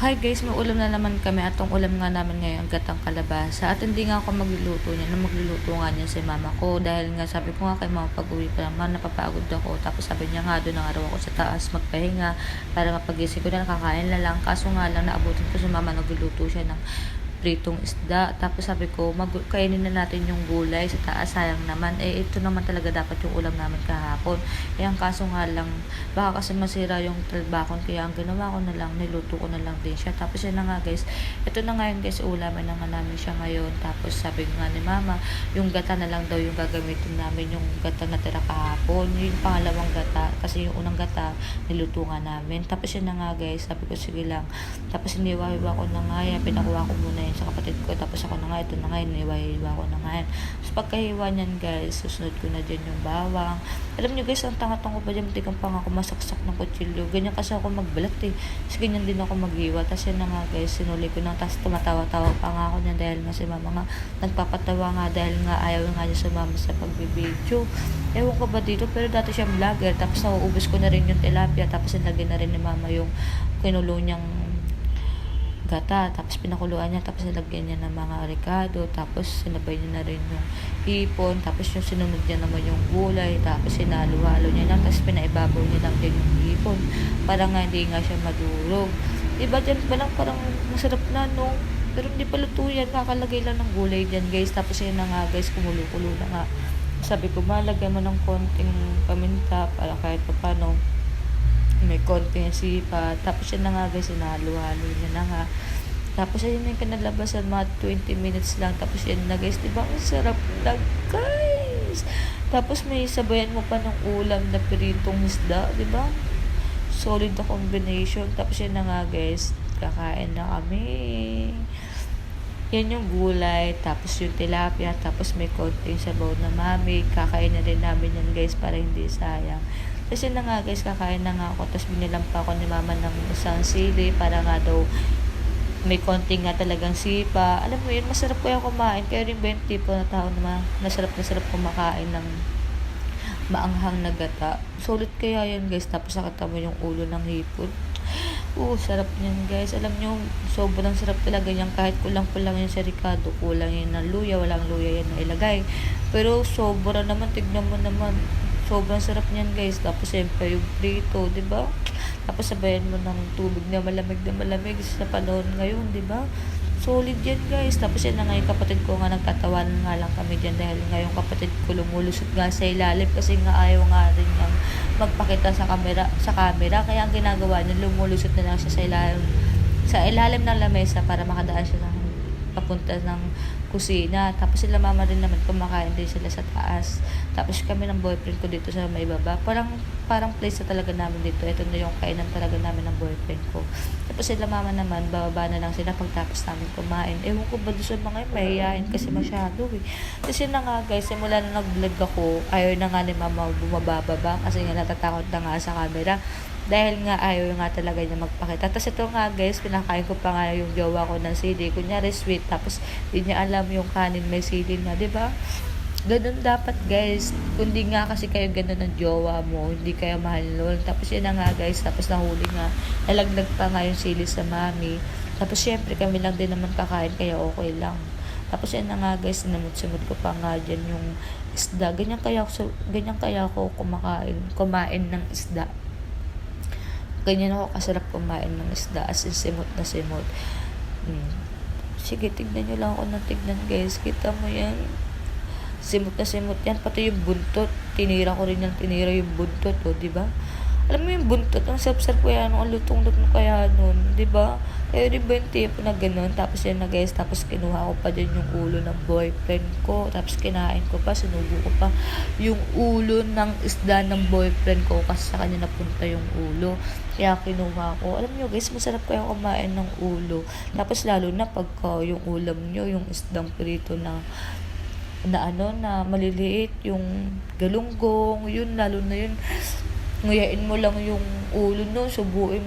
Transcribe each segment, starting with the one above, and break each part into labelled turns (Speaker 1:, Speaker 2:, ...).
Speaker 1: Hi guys, may ulam na naman kami at ang ulam nga namin ngayon gatang kalabasa at hindi nga ako magluluto niya, na magluluto nga niya si mama ko dahil nga sabi ko nga kay mama pag-uwi pa naman napapagod ako, tapos sabi niya nga doon nga raw ako sa taas magpahinga para mapagising ko na kakain na lang, kaso nga lang naabutin ko si mama nagluluto siya ng pritong isda. Tapos sabi ko, kainin na natin yung gulay sa taas. Sayang naman. Ito naman talaga dapat yung ulam namin kahapon. Ang kaso nga lang, baka kasi masira yung talbakon. Kaya ang ginawa ko na lang, niluto ko na lang din siya. Tapos yan na nga guys. Ito na nga yun guys, ulamin na nga namin siya ngayon. Tapos sabi nga ni mama, yung gata na lang daw yung gagamitin namin. Yung gata na tira kahapon. Yung pangalawang gata. Kasi yung unang gata, niluto nga namin. Tapos yan na nga guys, sabi ko sige lang. Tapos iniwa-iwa ko na nga yan. Pinakuha ko muna sa kapatid ko, tapos ako na nga, ito na nga, iniwa-iwa ko na nga yan. So pagkahiwa niyan guys, susunod ko na dyan yung bawang. Alam nyo guys, ang tanga-tanga pa dyan, tigang pa nga ako masaksak ng kutsilyo. Ganyan kasi ako magbalat Tapos ganyan din ako maghiwa. Tapos yan na nga guys, sinuli ko na, tapos tumatawa-tawa pa nga ako niyan dahil nga si mama nga, nagpapatawa nga dahil nga ayaw nga niya sumama sa pagbibidyo. Ewan ko ba dito, pero dati siyang vlogger, tapos nauubos ko na rin yung tilapia, tapos nilagyan na rin ni mama yung kinulo niyang gata, tapos pinakuluan niya, tapos nilagyan niya ng mga ricado, tapos sinabay niya na rin yung hipon, tapos yung sinunod niya naman yung gulay, tapos sinalo-halo niya lang, tapos pinaibabaw niya lang din yung hipon para nga hindi nga siya madurog. Diba dyan pa lang parang masarap na no, pero hindi pa luto yan, kakalagay lang ng gulay dyan guys. Tapos yun na nga guys, kumulo-kulo na nga, sabi ko malagay mo ng konting paminta para kahit pa paano may konting sipa. Tapos yun na nga guys, sinalo-halo niya na nga. Tapos ayun na yung kinalabasan, mga 20 minutes lang. Tapos yan na guys, diba ang sarap na guys. Tapos may sabayan mo pa ng ulam na piritong isda, diba? Solid na combination. Tapos yan na nga guys, kakain na kami. Yan yung gulay, tapos yung tilapia, tapos may konting sabaw na mami. Kakain na rin namin yan guys para hindi sayang. Kasi na nga guys, kakain na nga ako. Tapos binilang pa ako ni mama ng isang sili para nga daw may konting nga talagang sipa. Alam mo yun, masarap ko yung kumain. Kaya rin ba yung tipo na tao na nasarap kumakain ng maanghang na gata. Solid kaya yan guys. Tapos nakita mo yung ulo ng hipon. Sarap niyan guys. Alam nyo, sobrang sarap talaga yan. Kahit kulang-kulang yun sa ricado, kulang yun ng luya, walang luya yan na ilagay. Pero sobra naman, tignan mo naman. Sobrang sarap niyan guys. Tapos siyempre yung prito, di ba? Tapos sabayan mo ng tubig na malamig sa panahon ngayon, di ba? Solid yan guys. Tapos yan na nga yung kapatid ko nga, nagtatawanan nga lang kami dyan dahil nga yung kapatid ko lumulusot nga sa ilalim kasi nga ayaw nga rin niyang magpakita sa camera. Kaya ang ginagawa niya, lumulusot na lang siya sa ilalim ng lamesa para makadaan siya sa papunta ng kusina. Tapos sila mama rin naman, kumakain din sila sa taas. Tapos kami ng boyfriend ko dito sa may baba. Parang place na talaga namin dito. Ito na yung kainan talaga namin ng boyfriend ko. Tapos sila mama naman, bababa na lang sila pagtapos namin kumain. Ewan ko ba doon sa mga yun, mahihayin kasi masyado Tapos yun na nga guys, simula na nag-vlog ako, ayaw na nga ni mama bumababa kasi nga natatakot na nga sa camera. Dahil nga ayaw nga talaga niya magpakita. Tapos ito nga guys, pinakain ko pa nga yung jowa ko ng sili. Kunyari sweet, tapos hindi niya alam yung kanin may sili na, diba? Ganun dapat guys. Kundi nga kasi kayo ganun ng jowa mo, hindi kayo mahal nun. Tapos yun na nga guys, tapos nahuli nga, nalaglag pa nga yung sili sa mami. Tapos syempre kami lang din naman kakain, kaya okay lang. Tapos yan na nga guys, sinamot-samot ko pa nga dyan yung isda. Ganyan kaya ako kumain ng isda. Ganyan ako kasarap kumain ng isda, as in simot na simot. Sige, tignan nyo lang ako ng tignan guys. Kita mo yan. Simot na simot yan. Pati yung buntot. Tinira ko rin yung buntot. Diba? Alam mo yung buntot, ang sarap-sarap kaya nun, ang lutong-lutong kaya nun, diba? Kaya rin ba yung tipo na ganun? Tapos yan na guys, tapos kinuha ko pa din yung ulo ng boyfriend ko, tapos kinain ko pa, sinubo ko pa yung ulo ng isda ng boyfriend ko kasi sa kanya napunta yung ulo. Kaya kinuha ko. Alam nyo guys, masarap kaya kumain ng ulo. Tapos lalo na pagka yung ulam nyo, yung isdang prito na maliliit, yung galunggong, yun, lalo na yun, nguyain mo lang yung ulo nun, subuin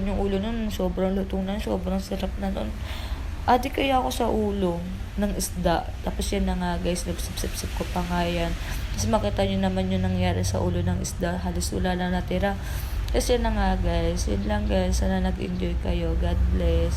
Speaker 1: yung ulo nun, sobrang lutong na, sobrang sarap na nun. Adi kaya ako sa ulo ng isda. Tapos yan na nga guys, nagsip-sip ko pa nga yan. Tapos makita nyo naman yung nangyari sa ulo ng isda, halos wala lang natira. Kasi yun na nga guys, yun lang guys, sana nag-enjoy kayo. God bless.